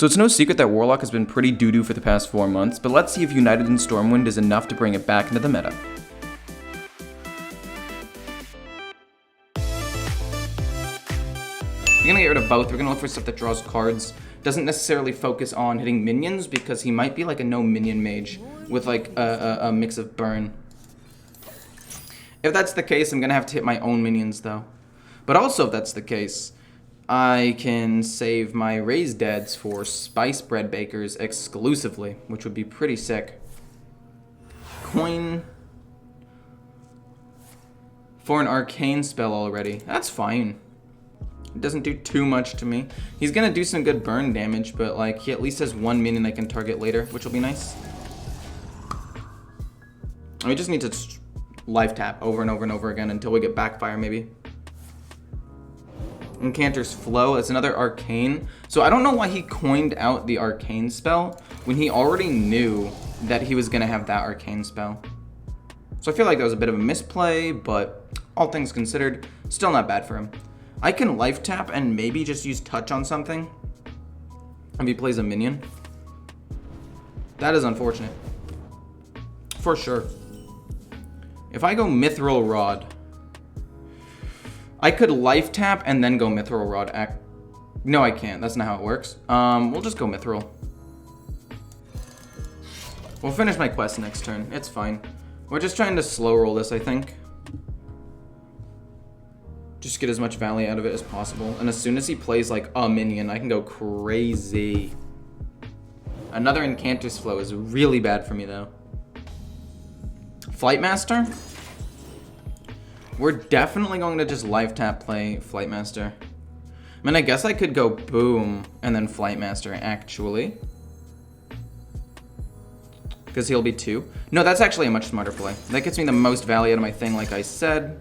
So it's no secret that Warlock has been pretty doo-doo for the past 4 months, but let's see if United in Stormwind is enough to bring it back into the meta. We're gonna get rid of both. We're gonna look for stuff that draws cards. Doesn't necessarily focus on hitting minions because he might be like a no minion mage with like a mix of burn. If that's the case, I'm gonna have to hit my own minions though. But also if that's the case, I can save my raised deads for spice bread bakers exclusively, which would be pretty sick. Coin for an arcane spell already. That's fine. It doesn't do too much to me. He's gonna do some good burn damage, but like he at least has one minion I can target later, which will be nice. We just need to life tap over and over and over again until we get backfire maybe. Incanter's Flow, it's another arcane. So I don't know why he coined out the arcane spell when he already knew that he was gonna have that arcane spell. So I feel like that was a bit of a misplay, but all things considered, still not bad for him. I can life tap and maybe just use touch on something if he plays a minion. That is unfortunate. For sure. If I go Mithril Rod, I could life tap and then go Mithril Rod. No, I can't. That's not how it works. We'll just go Mithril. We'll finish my quest next turn. It's fine. We're just trying to slow roll this, I think. Just get as much value out of it as possible. And as soon as he plays like a minion, I can go crazy. Another Incanter's Flow is really bad for me though. Flightmaster? We're definitely going to just life tap play Flightmaster. I mean, I guess I could go Boom and then Flightmaster actually. Because he'll be 2. No, that's actually a much smarter play. That gets me the most value out of my thing, like I said.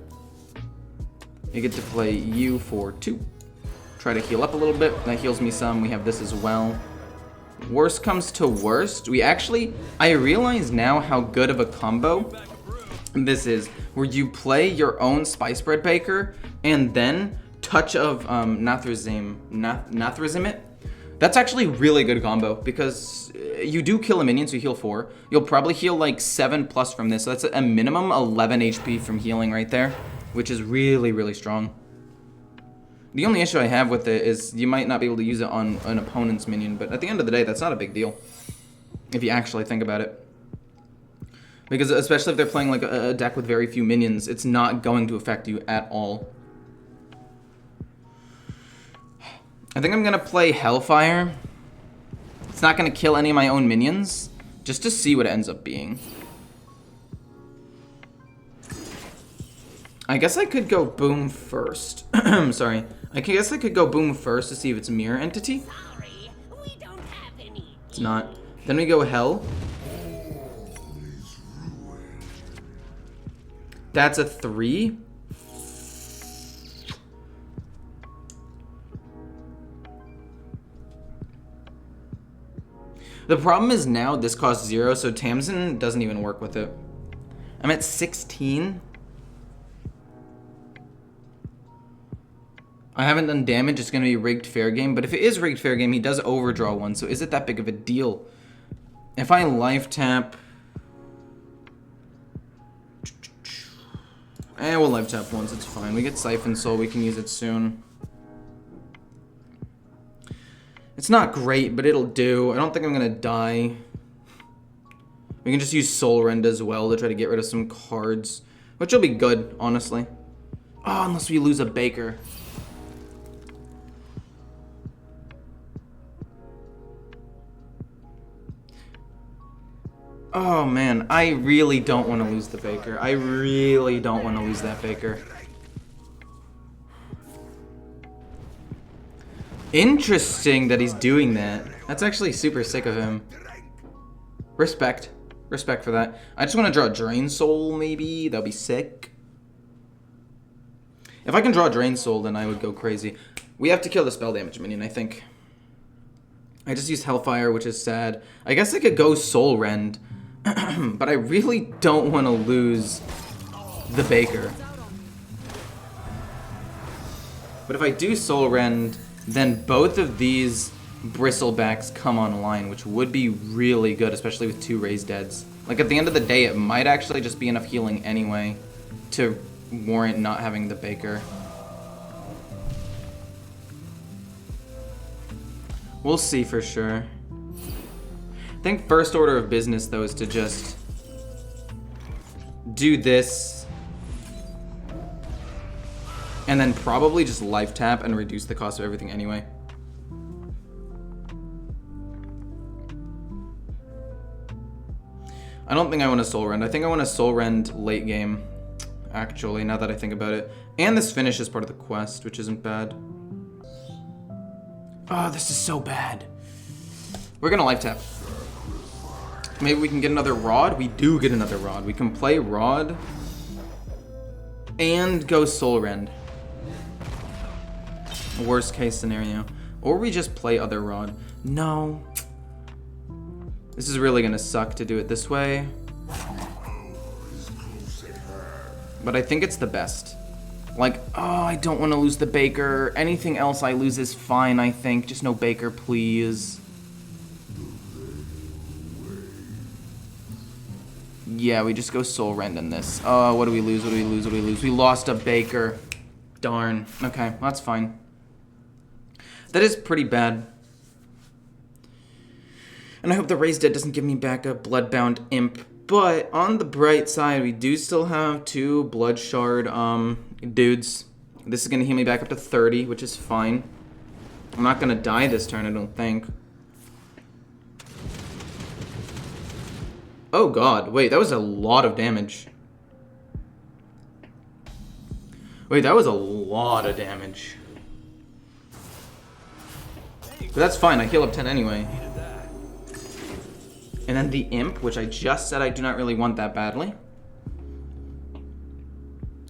You get to play you for 2. Try to heal up a little bit. That heals me some. We have this as well. Worst comes to worst. I realize now how good of a combo this is, where you play your own spice bread baker and then touch of Nathrazimit. That's actually really good combo because you do kill a minion, so you heal 4. You'll probably heal like 7+ from this, so that's a minimum 11 HP from healing right there, which is really, really strong. The only issue I have with it is you might not be able to use it on an opponent's minion, but at the end of the day, that's not a big deal if you actually think about it. Because especially if they're playing like a deck with very few minions, it's not going to affect you at all. I think I'm gonna play Hellfire. It's not gonna kill any of my own minions, just to see what it ends up being. I guess I could go Boom first. Sorry. I guess I could go Boom first to see if it's Mirror Entity. Sorry, we don't have any. It's not. Then we go Hell. That's a 3. The problem is now this costs 0, so Tamsin doesn't even work with it. I'm at 16. I haven't done damage, it's going to be rigged fair game, but if it is rigged fair game, he does overdraw 1, so is it that big of a deal? If I life tap... we'll life tap once, it's fine. We get Siphon Soul, we can use it soon. It's not great, but it'll do. I don't think I'm gonna die. We can just use Soul Rend as well to try to get rid of some cards, which will be good, honestly. Oh, unless we lose a Baker. Oh man, I really don't want to lose the Baker. I really don't want to lose that Baker. Interesting that he's doing that. That's actually super sick of him. Respect. Respect for that. I just want to draw a Drain Soul, maybe. That'll be sick. If I can draw a Drain Soul, then I would go crazy. We have to kill the spell damage minion, I think. I just used Hellfire, which is sad. I guess I could go Soul Rend. But I really don't want to lose the Baker. But if I do Soul Rend, then both of these Bristlebacks come online, which would be really good, especially with 2 raised deads. Like, at the end of the day, it might actually just be enough healing anyway to warrant not having the Baker. We'll see for sure. I think first order of business, though, is to just do this and then probably just life tap and reduce the cost of everything anyway. I don't think I want to Soul Rend. I think I want to Soul Rend late game, actually, now that I think about it. And this finish is part of the quest, which isn't bad. Oh, this is so bad. We're gonna life tap. Maybe we can get another Rod? We do get another Rod. We can play Rod and go Soul Rend. Worst case scenario. Or we just play other Rod. No. This is really gonna suck to do it this way. But I think it's the best. Like, oh, I don't want to lose the Baker. Anything else I lose is fine, I think. Just no Baker, please. Yeah, we just go Soul Rend in this. Oh, what do we lose? What do we lose? What do we lose? We lost a Baker. Darn. Okay, well, that's fine. That is pretty bad. And I hope the Raised Dead doesn't give me back a Bloodbound Imp. But on the bright side, we do still have 2 Blood Shard dudes. This is going to heal me back up to 30, which is fine. I'm not going to die this turn, I don't think. Oh god, wait, that was a lot of damage. Wait, that was a lot of damage. But that's fine, I heal up 10 anyway. And then the Imp, which I just said I do not really want that badly. I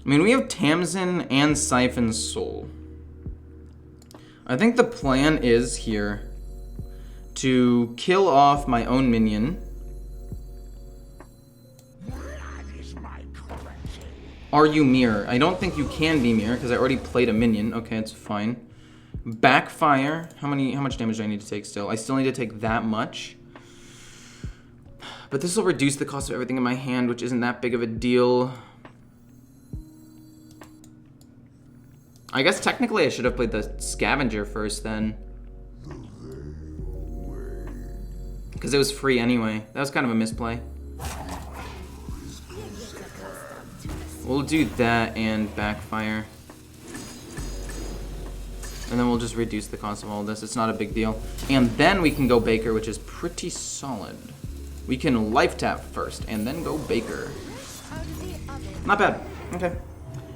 mean, we have Tamsin and Siphon Soul. I think the plan is here to kill off my own minion. Are you Mirror? I don't think you can be Mirror because I already played a minion. Okay, it's fine. Backfire. How much damage do I need to take still? I still need to take that much. But this will reduce the cost of everything in my hand, which isn't that big of a deal. I guess technically I should have played the Scavenger first then. Because it was free anyway. That was kind of a misplay. We'll do that and Backfire. And then we'll just reduce the cost of all of this. It's not a big deal. And then we can go Baker, which is pretty solid. We can life tap first and then go Baker. Not bad. Okay.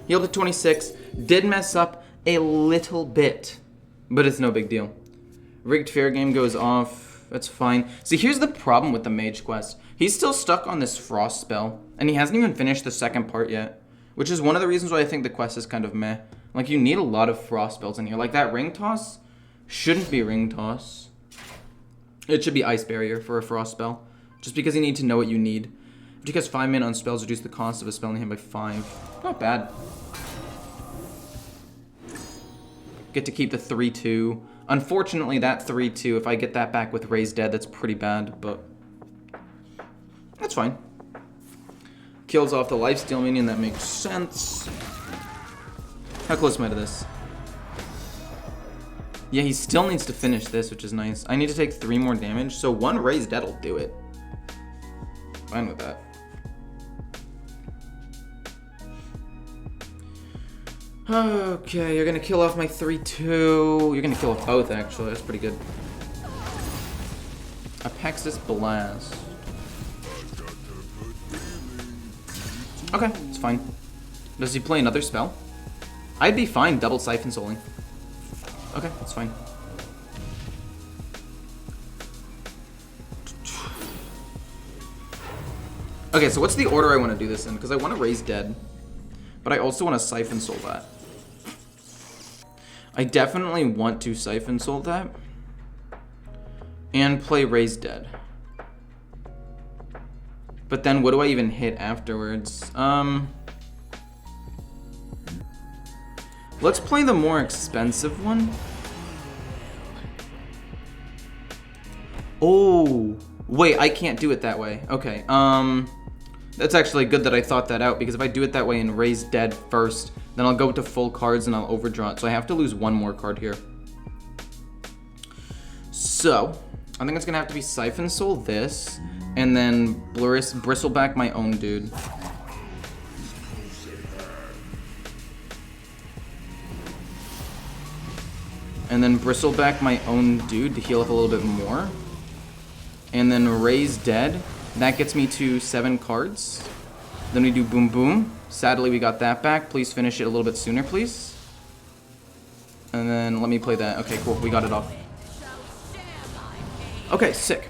Healed to 26. Did mess up a little bit, but it's no big deal. Rigged Fair Game goes off. That's fine. See, here's the problem with the Mage quest. He's still stuck on this Frost spell, and he hasn't even finished the second part yet, which is one of the reasons why I think the quest is kind of meh. Like, you need a lot of Frost spells in here. Like, that Ring Toss shouldn't be Ring Toss. It should be Ice Barrier for a Frost spell. Just because you need to know what you need. If you cast 5 mana on spells, reduce the cost of a spell in hand by 5. Not bad. Get to keep the 3-2. Unfortunately, that 3-2, if I get that back with Raised Dead, that's pretty bad, but that's fine. Kills off the lifesteal minion, that makes sense. How close am I to this? Yeah, he still needs to finish this, which is nice. I need to take 3 more damage, so 1 Raised Dead will do it. Fine with that. Okay, you're gonna kill off my 3-2. You're gonna kill off both, actually. That's pretty good. Apexis Blast. Okay, it's fine. Does he play another spell? I'd be fine double Siphon Souling. Okay, that's fine. Okay, so what's the order I want to do this in? Because I want to Raise Dead, but I also want to Siphon Soul that. I definitely want to Siphon Soul that and play Raise Dead. But then what do I even hit afterwards? Let's play the more expensive one. Oh, wait, I can't do it that way. Okay, that's actually good that I thought that out, because if I do it that way and raise dead first, then I'll go to full cards and I'll overdraw it. So I have to lose one more card here. So, I think it's gonna have to be Siphon Soul this, and then Bristleback my own dude. And then Bristleback my own dude to heal up a little bit more. And then raise dead. That gets me to 7 cards. Then we do boom boom. Sadly, we got that back. Please finish it a little bit sooner, please. And then let me play that. Okay, cool. We got it off. Okay, sick.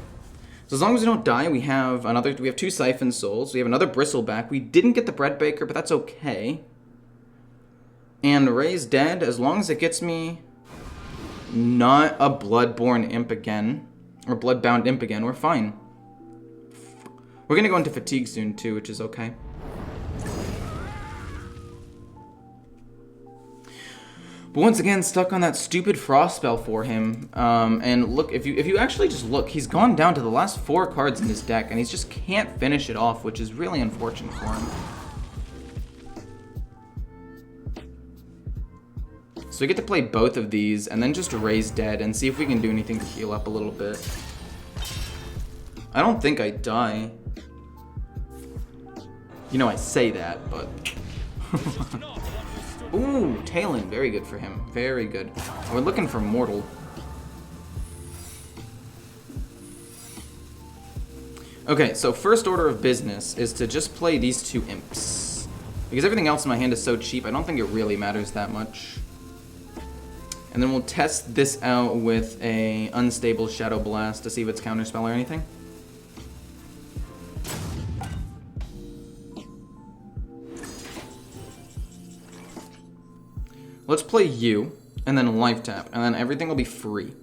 So as long as we don't die, we have 2 Siphon Souls. We have another Bristleback. We didn't get the Bread Baker, but that's okay. And raise dead, as long as it gets me not a Bloodborne Imp again, or Bloodbound Imp again, we're fine. We're gonna go into Fatigue soon too, which is okay. But once again, stuck on that stupid Frost spell for him. And look, if you actually just look, he's gone down to the last 4 cards in his deck, and he just can't finish it off, which is really unfortunate for him. So we get to play both of these, and then just raise dead, and see if we can do anything to heal up a little bit. I don't think I die. You know, I say that, but... Ooh, Talon. Very good for him. Very good. We're looking for Mortal. Okay, so first order of business is to just play these 2 imps. Because everything else in my hand is so cheap, I don't think it really matters that much. And then we'll test this out with a unstable Shadow Blast to see if it's counterspell or anything. Let's play you, and then life tap, and then everything will be free.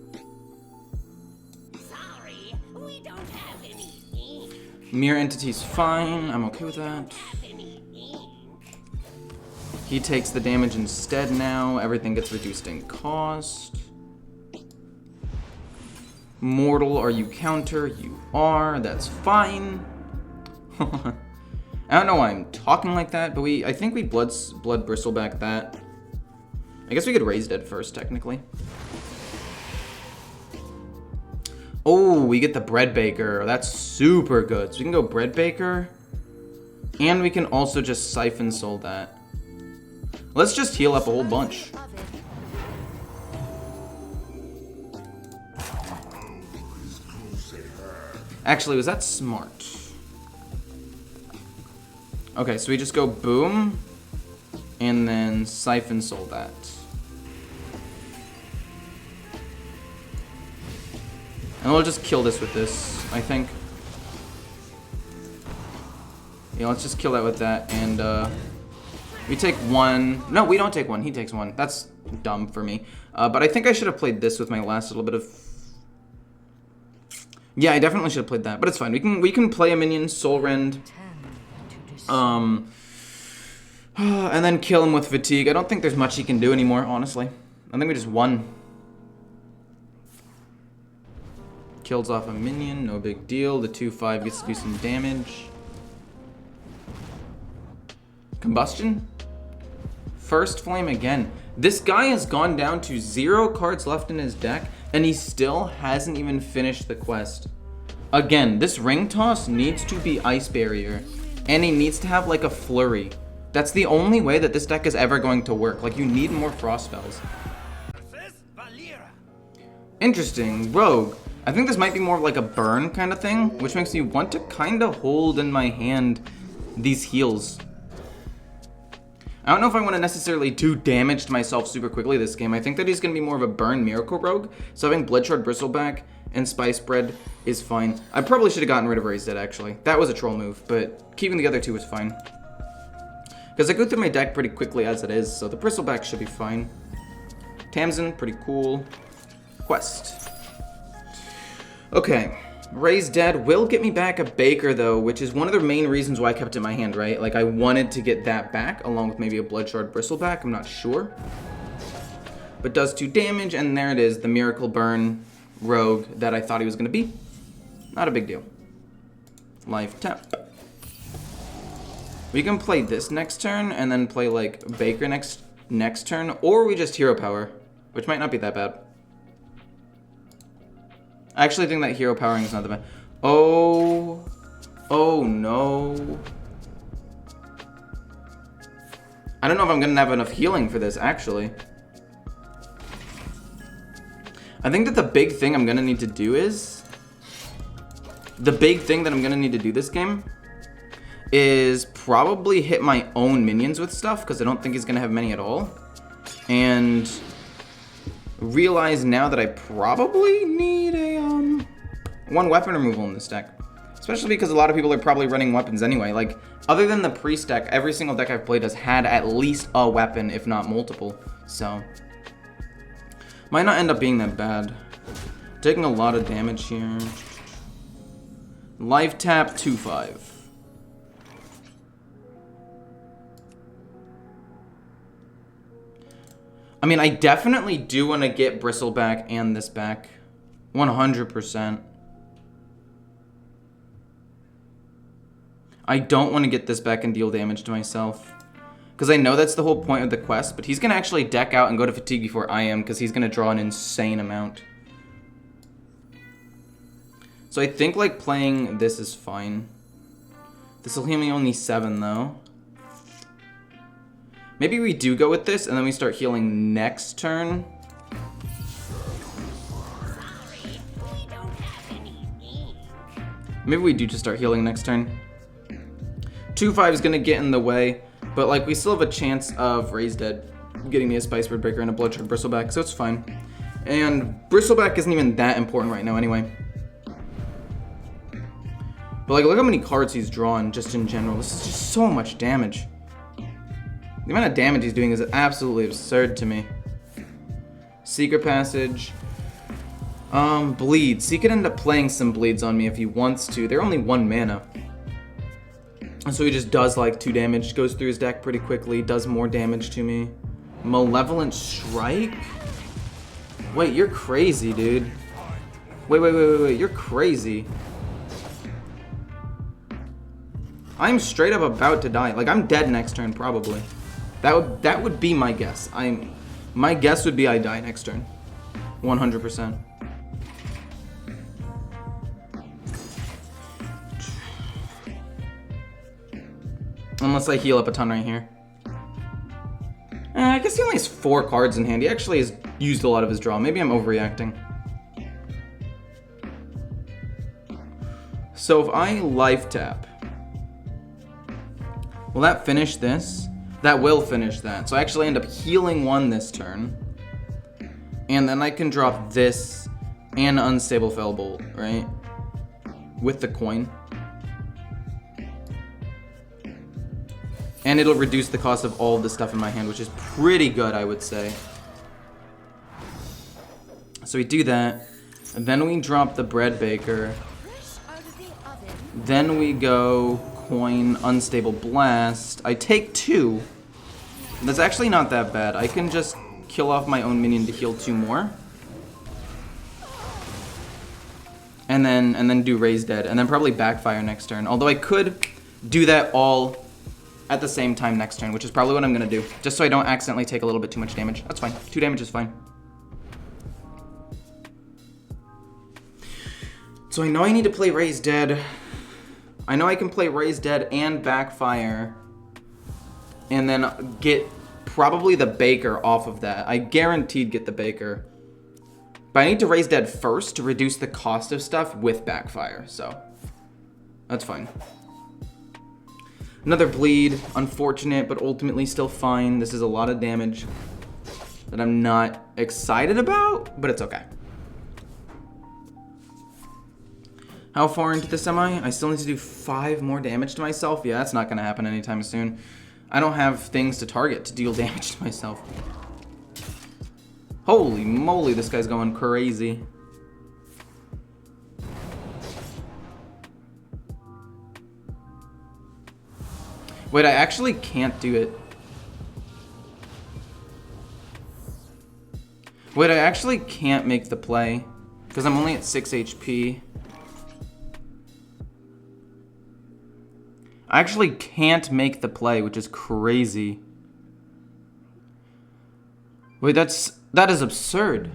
Sorry, we don't have any ink. Mirror Entity's fine, I'm okay with that. He takes the damage instead now, everything gets reduced in cost. Mortal, are you counter? You are, that's fine. I don't know why I'm talking like that, but I think we blood Bristleback that. I guess we could raise dead first, technically. Oh, we get the Bread Baker. That's super good. So we can go Bread Baker. And we can also just Siphon Soul that. Let's just heal up a whole bunch. Actually, was that smart? Okay, so we just go boom. And then Siphon Soul that. And we'll just kill this with this, I think. Yeah, let's just kill that with that, and we take 1. No, we don't take 1. He takes 1. That's dumb for me. But I think I should have played this with my last little bit of... Yeah, I definitely should have played that, but it's fine. We can play a minion, Soul Rend, and then kill him with Fatigue. I don't think there's much he can do anymore, honestly. I think we just won. Kills off a minion, no big deal. The 2/5 gets to do some damage. Combustion? First Flame again. This guy has gone down to 0 cards left in his deck, and he still hasn't even finished the quest. Again, this Ring Toss needs to be Ice Barrier, and he needs to have like a Flurry. That's the only way that this deck is ever going to work. Like, you need more Frost spells. Interesting. Rogue. I think this might be more of like a burn kind of thing, which makes me want to kind of hold in my hand these heals. I don't know if I want to necessarily do damage to myself super quickly this game. I think that he's going to be more of a burn Miracle Rogue, so having Bloodshard Bristleback and Spice Bread is fine. I probably should have gotten rid of Raise Dead, actually. That was a troll move, but keeping the other 2 was fine. Because I go through my deck pretty quickly as it is, so the Bristleback should be fine. Tamsin, pretty cool. Quest. Okay, Raise Dead will get me back a Baker, though, which is one of the main reasons why I kept it in my hand, right? Like, I wanted to get that back, along with maybe a Bloodshard Bristleback, I'm not sure. But does 2 damage, and there it is, the Miracle Burn Rogue that I thought he was going to be. Not a big deal. Life tap. We can play this next turn and then play like Baker next turn, or we just hero power, which might not be that bad. I actually think that hero powering is not that bad. Oh no. I don't know if I'm gonna have enough healing for this, actually. I think that the big thing I'm gonna need to do is... The big thing that I'm gonna need to do this game is probably hit my own minions with stuff, because I don't think he's gonna have many at all. And realize now that I probably need a one weapon removal in this deck. Especially because a lot of people are probably running weapons anyway. Like, other than the priest deck, every single deck I've played has had at least a weapon, if not multiple. So, might not end up being that bad. Taking a lot of damage here. Life tap 2/5. I mean, I definitely do want to get Bristle back and this back. 100%. I don't want to get this back and deal damage to myself. Because I know that's the whole point of the quest, but he's going to actually deck out and go to fatigue before I am, because he's going to draw an insane amount. So I think like playing this is fine. This will heal me only 7 though. Maybe we do go with this and then we start healing next turn. Maybe we do just start healing next turn. 2/5 is gonna get in the way, but like we still have a chance of Raise Dead getting me a Spiceword Breaker and a Bloodshard Bristleback, so it's fine. And Bristleback isn't even that important right now anyway. But like, look how many cards he's drawn just in general. This is just so much damage. The amount of damage he's doing is absolutely absurd to me. Secret Passage. Bleeds. He could end up playing some bleeds on me if he wants to. They're only 1 mana. And so he just does like 2 damage, goes through his deck pretty quickly, does more damage to me. Malevolent Strike? Wait, you're crazy, dude. Wait, you're crazy. I'm straight up about to die. Like, I'm dead next turn, probably. That would be my guess. My guess would be I die next turn. 100%. Unless I heal up a ton right here. I guess he only has 4 cards in hand. He actually has used a lot of his draw. Maybe I'm overreacting. So if I life tap, will that finish this? That will finish that. So I actually end up healing 1 this turn. And then I can drop this and Unstable Fellbolt, right? With the coin. And it'll reduce the cost of all of the stuff in my hand, which is pretty good, I would say. So we do that. And then we drop the Bread Baker. Then we go coin, Unstable Blast. I take 2. That's actually not that bad. I can just kill off my own minion to heal 2 more. And then do Raise Dead. And then probably backfire next turn. Although I could do that all at the same time next turn, which is probably what I'm going to do. Just so I don't accidentally take a little bit too much damage. That's fine. 2 damage is fine. So I know I need to play Raise Dead. I know I can play Raise Dead and backfire. And then get probably the Baker off of that. I guaranteed get the Baker. But I need to Raise Dead first to reduce the cost of stuff with backfire. So that's fine. Another bleed, unfortunate, but ultimately still fine. This is a lot of damage that I'm not excited about, but it's okay. How far into this am I? I still need to do 5 more damage to myself? Yeah, that's not gonna happen anytime soon. I don't have things to target to deal damage to myself. Holy moly, this guy's going crazy. Wait, I actually can't do it. Wait, I actually can't make the play because I'm only at 6 HP. I actually can't make the play, which is crazy. Wait, that is absurd.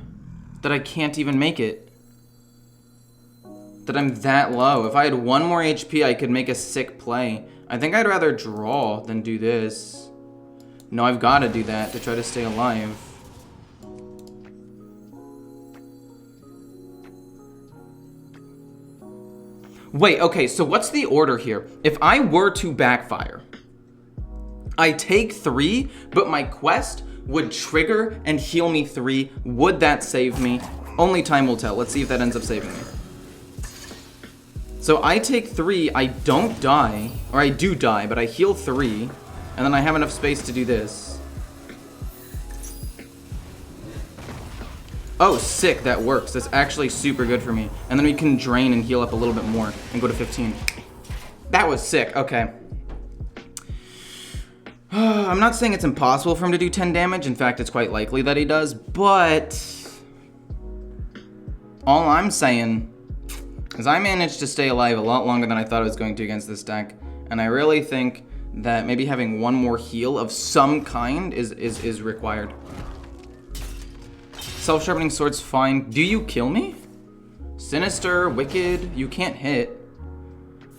That I can't even make it. That I'm that low. If I had 1 more HP, I could make a sick play. I think I'd rather draw than do this. No, I've got to do that to try to stay alive. Wait, okay, so what's the order here? If I were to backfire, I take 3, but my quest would trigger and heal me 3. Would that save me? Only time will tell. Let's see if that ends up saving me. So I take 3, I don't die, or I do die, but I heal 3, and then I have enough space to do this. Oh, sick, that works. That's actually super good for me. And then we can drain and heal up a little bit more and go to 15. That was sick, okay. I'm not saying it's impossible for him to do 10 damage. In fact, it's quite likely that he does, but all I'm saying is I managed to stay alive a lot longer than I thought I was going to against this deck. And I really think that maybe having 1 more heal of some kind is required. Self-sharpening sword's fine. Do you kill me? Sinister, wicked, you can't hit.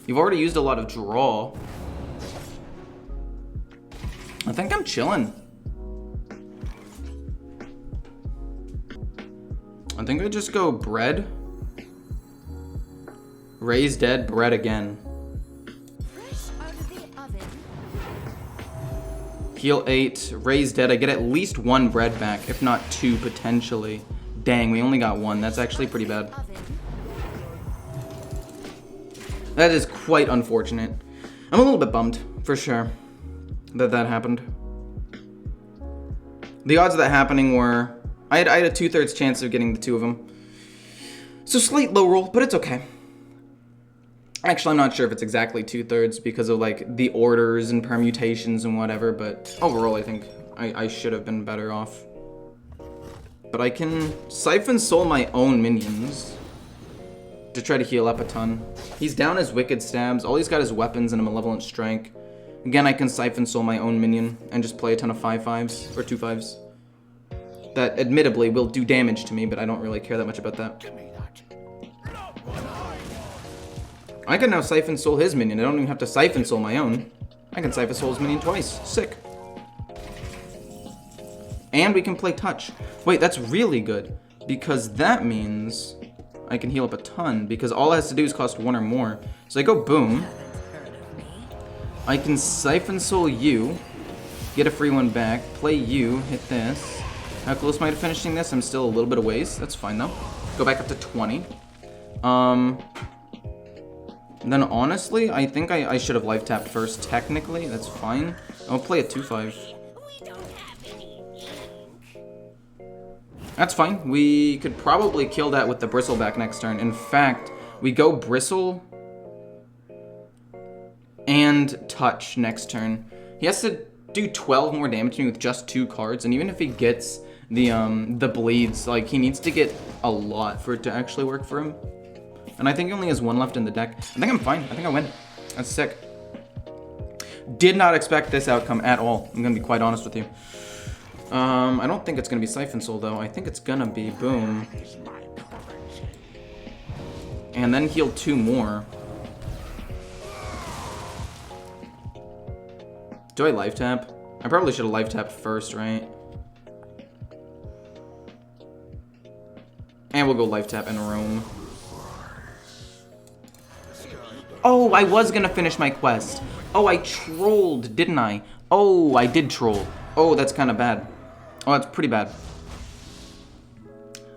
You've already used a lot of draw. I think I'm chilling. I think I just go bread. Raise dead, bread again. Heal 8, raise dead. I get at least 1 bread back, if not 2 potentially. Dang, we only got 1. That's actually pretty bad. That is quite unfortunate. I'm a little bit bummed, for sure, that happened. The odds of that happening were, I had a 2/3 chance of getting the 2 of them. So slight low roll, but it's okay. Actually, I'm not sure if it's exactly 2/3 because of like the orders and permutations and whatever, but overall I think I should have been better off. But I can Siphon Soul my own minions to try to heal up a ton. He's down his Wicked Stabs, all he's got is weapons and a Malevolent Strike. Again, I can Siphon Soul my own minion and just play a ton of 5/5s or 2/5s. That admittedly will do damage to me, but I don't really care that much about that. I can now Siphon Soul his minion. I don't even have to Siphon Soul my own. I can Siphon Soul his minion twice. Sick. And we can play Touch. Wait, that's really good. Because that means I can heal up a ton. Because all it has to do is cost 1 or more. So I go boom. I can Siphon Soul you. Get a free 1 back. Play you. Hit this. How close am I to finishing this? I'm still a little bit of ways. That's fine though. Go back up to 20. Then honestly, I think I should have life tapped first. Technically, that's fine. I'll play a 2/5. That's fine. We could probably kill that with the Bristleback next turn. In fact, we go Bristle and Touch next turn. He has to do 12 more damage to me with just 2 cards, and even if he gets the bleeds, like he needs to get a lot for it to actually work for him. And I think he only has 1 left in the deck. I think I'm fine. I think I win. That's sick. Did not expect this outcome at all. I'm gonna be quite honest with you. I don't think it's gonna be Siphon Soul though. I think it's gonna be boom. And then heal 2 more. Do I life tap? I probably should have life tapped first, right? And we'll go life tap and roam. Oh, I was gonna finish my quest. Oh, I trolled, didn't I? Oh, I did troll. Oh, that's kind of bad. Oh, that's pretty bad.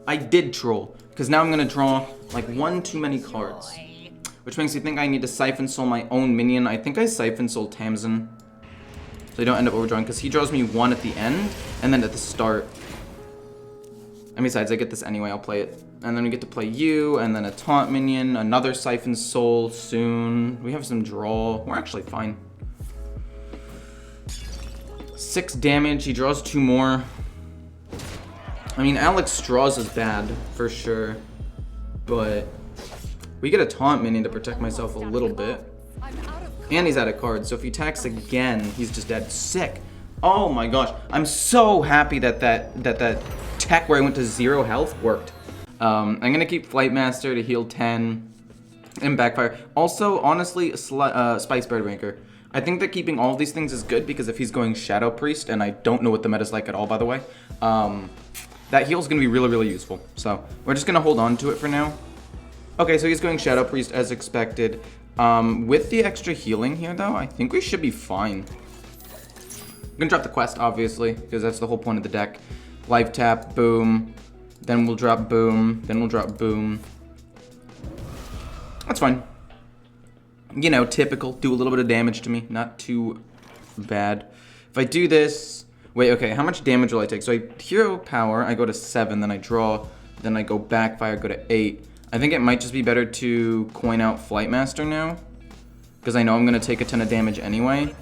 I did troll, because now I'm gonna draw like 1 too many cards. Which makes me think I need to Siphon Soul my own minion. I think I Siphon Soul Tamsin. So I don't end up overdrawing, because he draws me 1 at the end, and then at the start. And besides, I get this anyway, I'll play it. And then we get to play you, and then a Taunt minion, another Siphon Soul soon. We have some draw. We're actually fine. 6 damage, he draws 2 more. I mean, Alex draws is bad, for sure. But we get a Taunt minion to protect myself a little bit. And he's out of cards, so if he attacks again, he's just dead. Sick. Oh my gosh. I'm so happy that tech where I went to 0 health worked. I'm gonna keep Flightmaster to heal 10 and backfire. Also, honestly, Spice Breadmaker. I think that keeping all of these things is good because if he's going Shadow Priest, and I don't know what the meta's like at all, by the way, that heal's gonna be really, really useful. So we're just gonna hold on to it for now. Okay, so he's going Shadow Priest as expected. With the extra healing here, though, I think we should be fine. I'm gonna drop the quest, obviously, because that's the whole point of the deck. Life tap, boom. Then we'll drop boom. Then we'll drop boom. That's fine. You know, typical. Do a little bit of damage to me. Not too bad. If I do this... Wait, okay, how much damage will I take? So I hero power, I go to 7, then I draw, then I go backfire, go to 8. I think it might just be better to coin out Flightmaster now. Because I know I'm going to take a ton of damage anyway.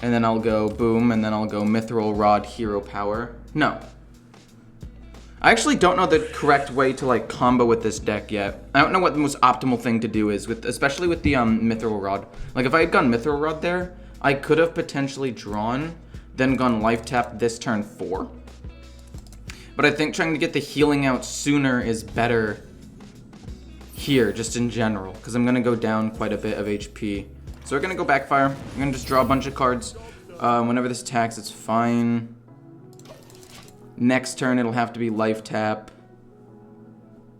And then I'll go boom, and then I'll go Mithril Rod, hero power. No. I actually don't know the correct way to like combo with this deck yet. I don't know what the most optimal thing to do is, especially with the Mithril Rod. Like if I had gone Mithril Rod there, I could have potentially drawn, then gone life tap this turn 4. But I think trying to get the healing out sooner is better here, just in general, because I'm going to go down quite a bit of HP. So we're going to go backfire. I'm going to just draw a bunch of cards. Whenever this attacks, it's fine. Next turn, it'll have to be life tap.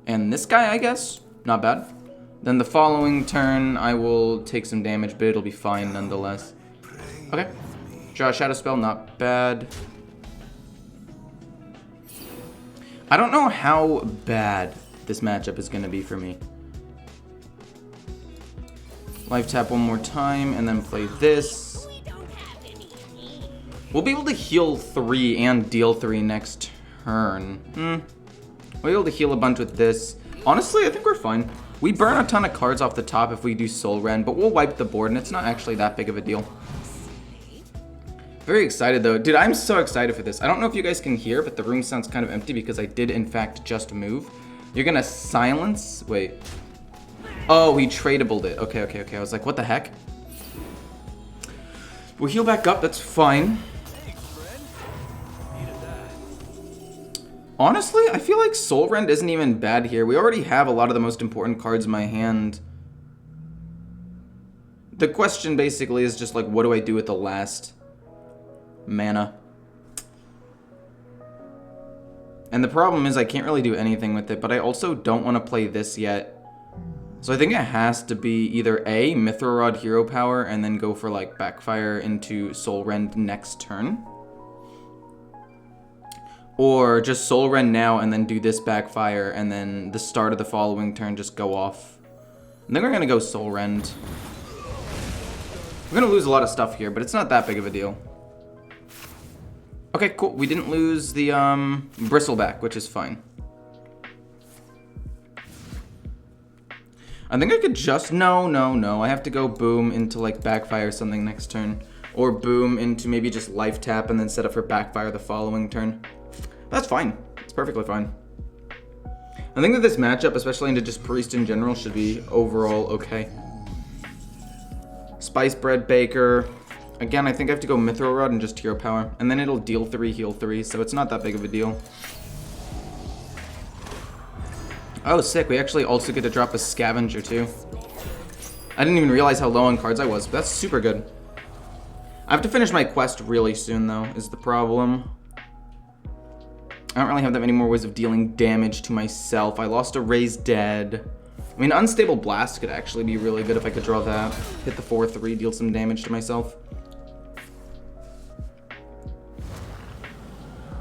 And this guy, I guess. Not bad. Then the following turn, I will take some damage, but it'll be fine nonetheless. Okay. Draw a Shadow Spell, not bad. I don't know how bad this matchup is going to be for me. Life tap one more time, and then play this. We'll be able to heal 3 and deal 3 next turn. We'll be able to heal a bunch with this. Honestly, I think we're fine. We burn a ton of cards off the top if we do Soul Rend, but we'll wipe the board, and it's not actually that big of a deal. Very excited, though. Dude, I'm so excited for this. I don't know if you guys can hear, but the room sounds kind of empty because I did, in fact, just move. You're gonna silence... Wait. Oh, he tradable it. Okay. I was like, what the heck? We'll heal back up. That's fine. Honestly, I feel like Soul Rend isn't even bad here. We already have a lot of the most important cards in my hand. The question basically is just like, what do I do with the last mana? And the problem is I can't really do anything with it, but I also don't want to play this yet. So I think it has to be either A, Mithril Rod hero power, and then go for like backfire into Soul Rend next turn. Or just Soul Rend now and then do this backfire, and then the start of the following turn just go off. I think we're going to go Soul Rend. We're going to lose a lot of stuff here, but it's not that big of a deal. Okay, cool. We didn't lose the Bristleback, which is fine. I think I could just... No. I have to go boom into, like, backfire something next turn. Or boom into maybe just life tap and then set up for backfire the following turn. That's fine. It's perfectly fine. I think that this matchup, especially into just Priest in general, should be overall okay. Spice Bread Baker. Again, I think I have to go Mithril Rod and just hero power. And then it'll deal 3, heal 3, so it's not that big of a deal. Oh, sick. We actually also get to drop a Scavenger, too. I didn't even realize how low on cards I was, but that's super good. I have to finish my quest really soon, though, is the problem. I don't really have that many more ways of dealing damage to myself. I lost a Raise Dead. I mean, Unstable Blast could actually be really good if I could draw that. Hit the 4-3, deal some damage to myself.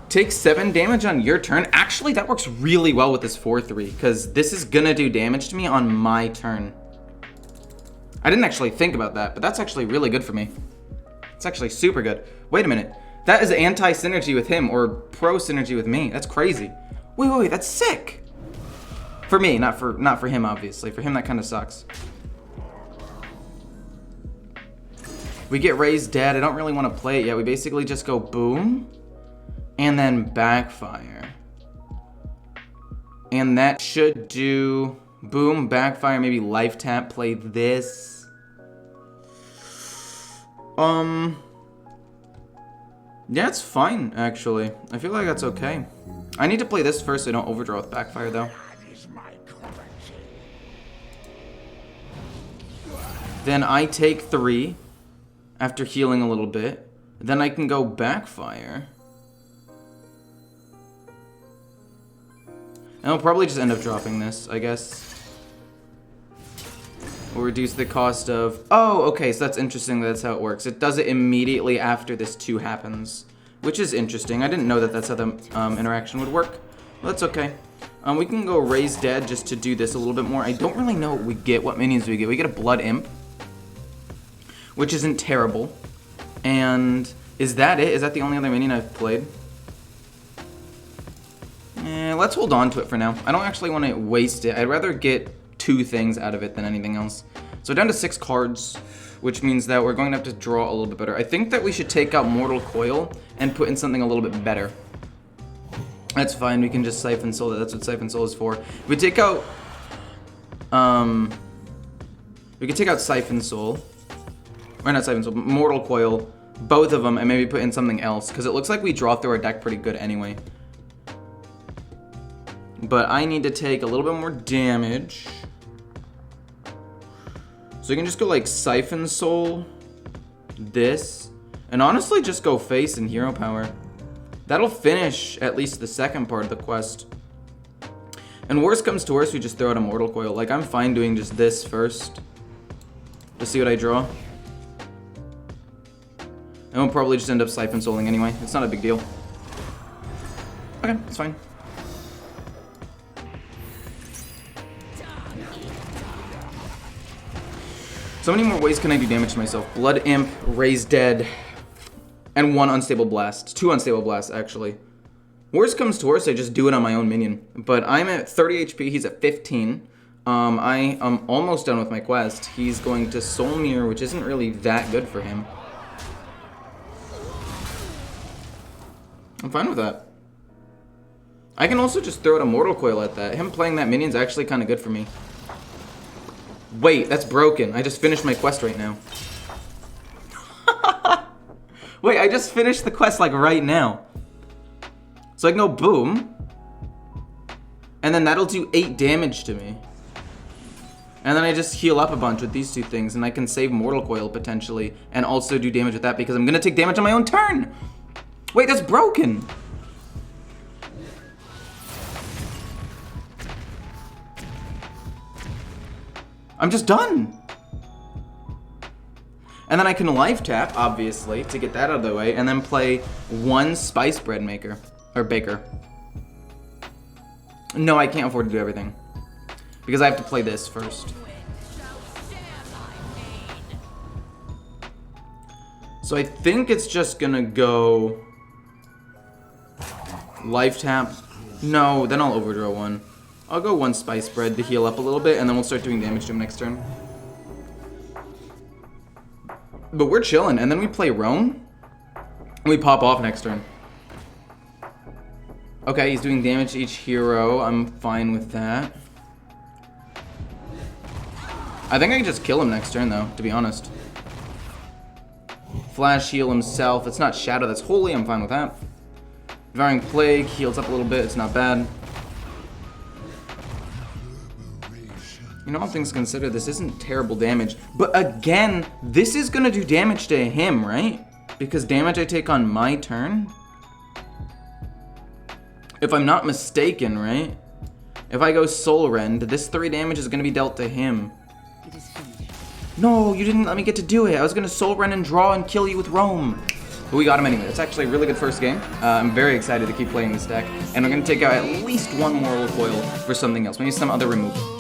Take 7 damage on your turn. Actually, that works really well with this 4-3, because this is gonna do damage to me on my turn. I didn't actually think about that, but that's actually really good for me. It's actually super good. Wait a minute. That is anti-synergy with him, or pro-synergy with me. That's crazy. Wait, that's sick. For me, not for him, obviously. For him, that kind of sucks. We get Raised Dead. I don't really want to play it yet. We basically just go boom. And then backfire. And that should do Boom, backfire, maybe life tap, play this. Yeah, it's fine, actually. I feel like that's okay. I need to play this first so I don't overdraw with backfire, though. Then I take 3 after healing a little bit. Then I can go backfire. And I'll probably just end up dropping this, I guess. Will reduce the cost of... Oh, okay, so that's interesting. That's how it works. It does it immediately after this 2 happens, which is interesting. I didn't know that that's how the interaction would work. Well, that's okay. We can go raise dead just to do this a little bit more. I don't really know what we get. What minions do we get? We get a blood imp, which isn't terrible. And is that it? Is that the only other minion I've played? Let's hold on to it for now. I don't actually want to waste it. I'd rather get 2 things out of it than anything else. So down to 6 cards, which means that we're going to have to draw a little bit better. I think that we should take out Mortal Coil and put in something a little bit better. That's fine. We can just Siphon Soul. That's what Siphon Soul is for. If we take out... we could take out Siphon Soul. Or not Siphon Soul, but Mortal Coil. Both of them, and maybe put in something else. Because it looks like we draw through our deck pretty good anyway. But I need to take a little bit more damage. So you can just go like Siphon Soul, this, and honestly just go face and hero power. That'll finish at least the second part of the quest. And worst comes to worst, we just throw out a Mortal Coil. Like, I'm fine doing just this first to see what I draw. And we'll probably just end up Siphon Souling anyway. It's not a big deal. Okay, it's fine. So many more ways can I do damage to myself. Blood Imp, Raise Dead, and 1 Unstable Blast. 2 Unstable Blasts, actually. Worst comes to worst, I just do it on my own minion. But I'm at 30 HP, he's at 15. I am almost done with my quest. He's going to Soul Mirror, which isn't really that good for him. I'm fine with that. I can also just throw out a Mortal Coil at that. Him playing that minion's actually kind of good for me. Wait, that's broken. I just finished my quest right now. Wait, I just finished the quest like right now. So I can go boom. And then that'll do 8 damage to me. And then I just heal up a bunch with these 2 things. And I can save Mortal Coil potentially. And also do damage with that because I'm going to take damage on my own turn. Wait, that's broken. I'm just done. And then I can life tap, obviously, to get that out of the way, and then play 1 Spice Bread Maker, or Baker. No, I can't afford to do everything. Because I have to play this first. So I think it's just gonna go... life tap. No, then I'll overdraw 1. I'll go 1 Spice Bread to heal up a little bit, and then we'll start doing damage to him next turn. But we're chilling, and then we play Roam, and we pop off next turn. Okay, he's doing damage to each hero. I'm fine with that. I think I can just kill him next turn, though, to be honest. Flash heal himself. It's not Shadow, that's Holy. I'm fine with that. Devouring Plague heals up a little bit. It's not bad. You know, all things considered, this isn't terrible damage. But again, this is going to do damage to him, right? Because damage I take on my turn? If I'm not mistaken, right? If I go Soul Rend, this 3 damage is going to be dealt to him. No, you didn't let me get to do it. I was going to Soul Rend and draw and kill you with Roam. But we got him anyway. It's actually a really good first game. I'm very excited to keep playing this deck. And we're going to take out at least 1 Mortal Coil for something else. Maybe some other removal.